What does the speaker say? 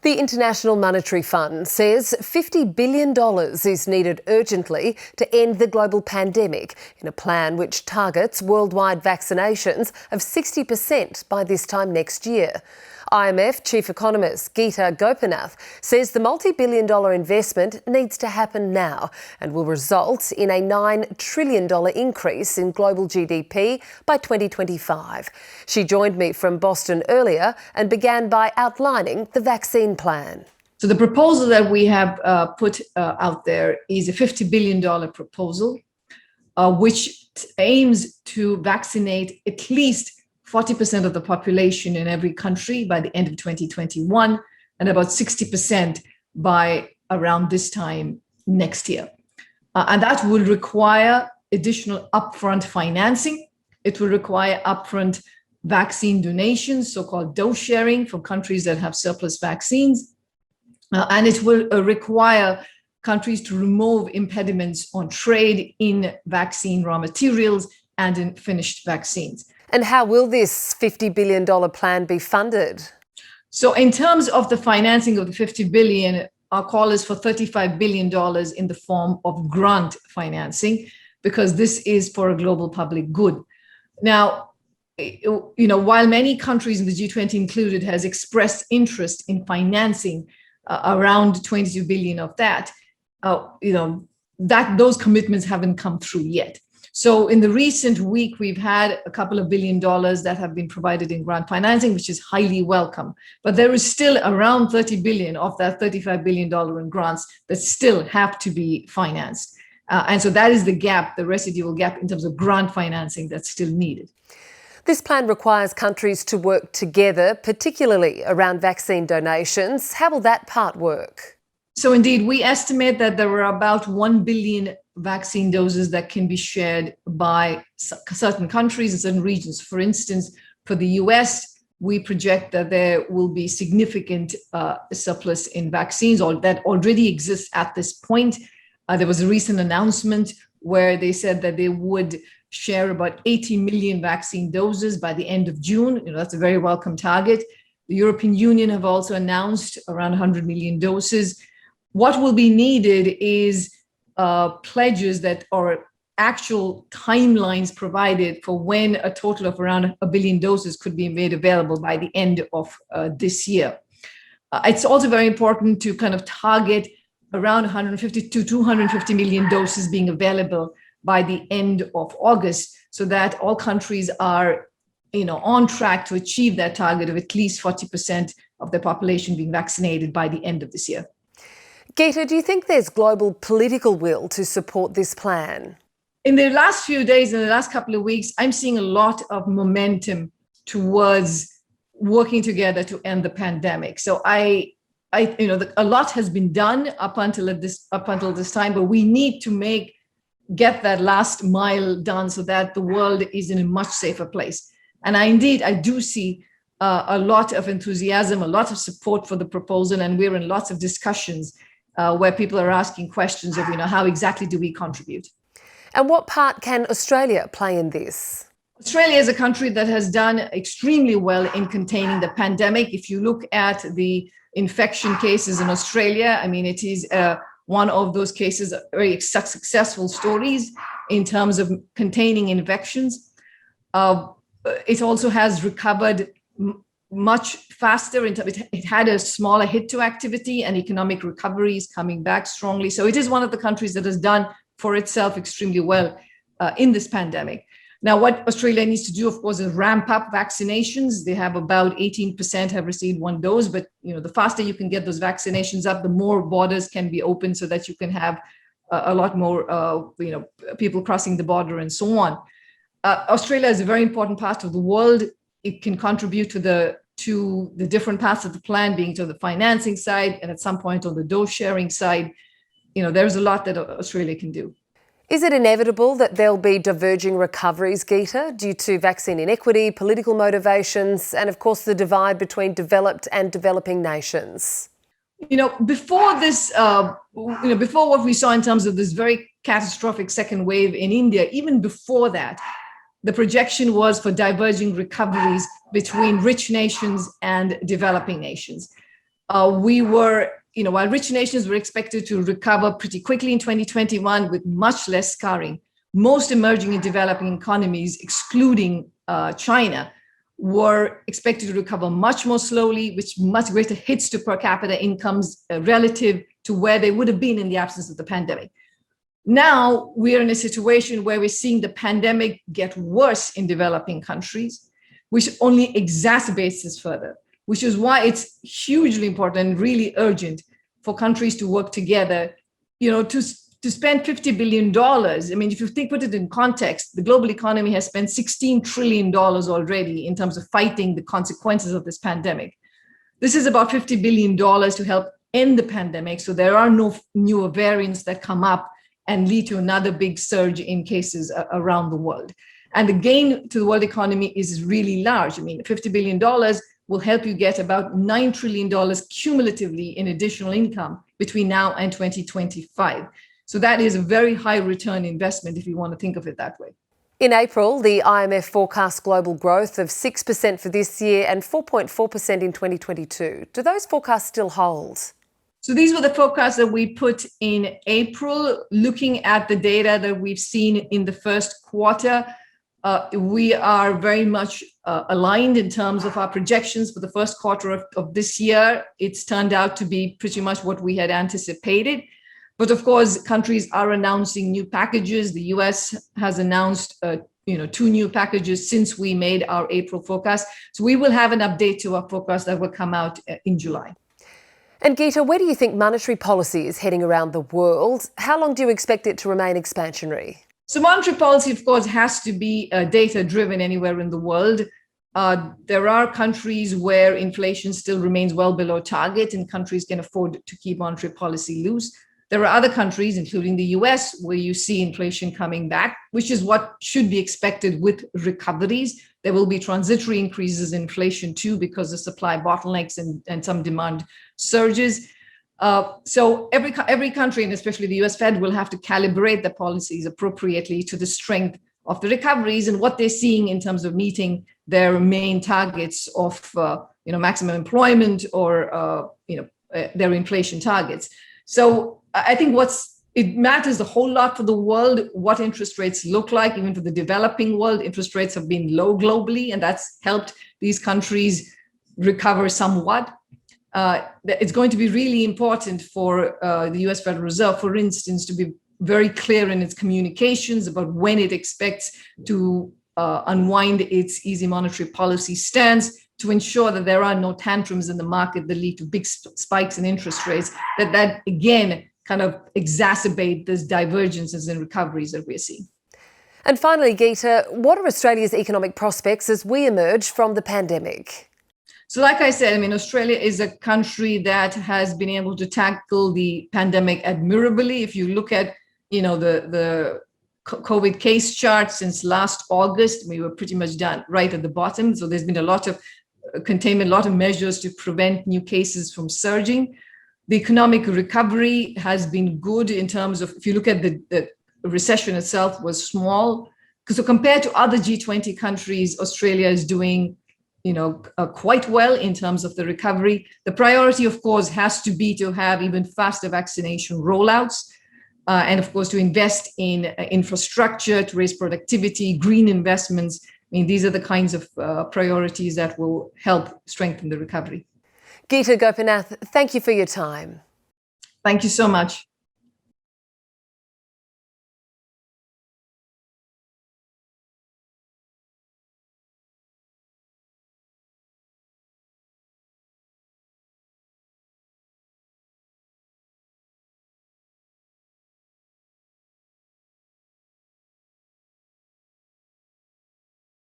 The International Monetary Fund says $50 billion is needed urgently to end the global pandemic in a plan which targets worldwide vaccinations of 60% by this time next year. IMF Chief Economist Geeta Gopinath says the multi-billion-dollar investment needs to happen now and will result in a $9 trillion increase in global GDP by 2025. She joined me from Boston earlier and began by outlining the vaccine plan. So the proposal that we have put out there is a $50 billion proposal, which aims to vaccinate at least 40% of the population in every country by the end of 2021 and about 60% by around this time next year. And that will require additional upfront financing. It will require upfront vaccine donations, so-called dose sharing for countries that have surplus vaccines. And it will require countries to remove impediments on trade in vaccine raw materials and in finished vaccines. And how will this $50 billion plan be funded? So in terms of the financing of the $50 billion, our call is for $35 billion in the form of grant financing, because this is for a global public good. Now, while many countries in the G20 included has expressed interest in financing around 22 billion of that, those commitments haven't come through yet. So in the recent week, we've had a couple of $1 billion that have been provided in grant financing, which is highly welcome. But there is still around 30 billion of that $35 billion in grants that still have to be financed. And so that is the gap, the residual gap in terms of grant financing that's still needed. This plan requires countries to work together, particularly around vaccine donations. How will that part work? So indeed, we estimate that there are about 1 billion vaccine doses that can be shared by certain countries and certain regions. For instance, for the US, we project that there will be significant surplus in vaccines, or that already exists at this point. There was a recent announcement where they said that they would share about 80 million vaccine doses by the end of June. That's a very welcome target. The European Union have also announced around 100 million doses. What will be needed is pledges that are actual timelines provided for when a total of around 1 billion doses could be made available by the end of this year. It's also very important to kind of target around 150 to 250 million doses being available by the end of August, so that all countries are on track to achieve that target of at least 40% of the population being vaccinated by the end of this year. Geeta, do you think there's global political will to support this plan? In the last few days, in the last couple of weeks, I'm seeing a lot of momentum towards working together to end the pandemic. So a lot has been done up until this time, but we need to get that last mile done so that the world is in a much safer place. And I do see a lot of enthusiasm, a lot of support for the proposal, and we're in lots of discussions where people are asking questions of, how exactly do we contribute? And what part can Australia play in this? Australia is a country that has done extremely well in containing the pandemic. If you look at the infection cases in Australia, it is one of those cases, very successful stories in terms of containing infections. It also has recovered much faster. It had a smaller hit to activity, and economic recovery is coming back strongly. So it is one of the countries that has done for itself extremely well in this pandemic. Now, what Australia needs to do, of course, is ramp up vaccinations. They have about 18% have received one dose, but the faster you can get those vaccinations up, the more borders can be open so that you can have a lot more people crossing the border and so on. Australia is a very important part of the world. It can contribute to the different parts of the plan, being to the financing side and at some point on the dose sharing side. There's a lot that Australia can do. Is it inevitable that there'll be diverging recoveries, Geeta, due to vaccine inequity, political motivations, and of course the divide between developed and developing nations? Before this, before what we saw in terms of this very catastrophic second wave in India, even before that, the projection was for diverging recoveries between rich nations and developing nations. while rich nations were expected to recover pretty quickly in 2021 with much less scarring, most emerging and developing economies, excluding China, were expected to recover much more slowly, with much greater hits to per capita incomes relative to where they would have been in the absence of the pandemic. Now we're in a situation where we're seeing the pandemic get worse in developing countries, which only exacerbates this further, which is why it's hugely important and really urgent for countries to work together, to spend $50 billion. I mean, if you put it in context, the global economy has spent $16 trillion already in terms of fighting the consequences of this pandemic. This is about $50 billion to help end the pandemic, so there are no newer variants that come up and lead to another big surge in cases around the world. And the gain to the world economy is really large. I mean, $50 billion will help you get about $9 trillion cumulatively in additional income between now and 2025. So that is a very high return investment if you want to think of it that way. In April, the IMF forecast global growth of 6% for this year and 4.4% in 2022. Do those forecasts still hold? So these were the forecasts that we put in April. Looking at the data that we've seen in the first quarter, we are very much aligned in terms of our projections for the first quarter of this year. It's turned out to be pretty much what we had anticipated. But of course, countries are announcing new packages. The US has announced 2 new packages since we made our April forecast. So we will have an update to our forecast that will come out in July. And Geeta, where do you think monetary policy is heading around the world? How long do you expect it to remain expansionary? So monetary policy, of course, has to be data-driven anywhere in the world. There are countries where inflation still remains well below target and countries can afford to keep monetary policy loose. There are other countries, including the US, where you see inflation coming back, which is what should be expected with recoveries. There will be transitory increases in inflation too because of supply bottlenecks and some demand surges. So every country, and especially the US Fed, will have to calibrate the policies appropriately to the strength of the recoveries and what they're seeing in terms of meeting their main targets of maximum employment or their inflation targets. So I think it matters a whole lot for the world what interest rates look like. Even for the developing world, interest rates have been low globally, and that's helped these countries recover somewhat. It's going to be really important for the US Federal Reserve, for instance, to be very clear in its communications about when it expects to unwind its easy monetary policy stance, to ensure that there are no tantrums in the market that lead to big spikes in interest rates, that again kind of exacerbate those divergences in recoveries that we're seeing. And finally, Geeta, what are Australia's economic prospects as we emerge from the pandemic? So like I said, I mean, Australia is a country that has been able to tackle the pandemic admirably. If you look at, the COVID case chart since last August, we were pretty much done right at the bottom. So there's been a lot of containment, a lot of measures to prevent new cases from surging. The economic recovery has been good in terms of, if you look at the recession itself was small. So compared to other G20 countries, Australia is doing quite well in terms of the recovery. The priority, of course, has to be to have even faster vaccination rollouts, and of course, to invest in infrastructure, to raise productivity, green investments. I mean, these are the kinds of priorities that will help strengthen the recovery. Geeta Gopinath, thank you for your time. Thank you so much.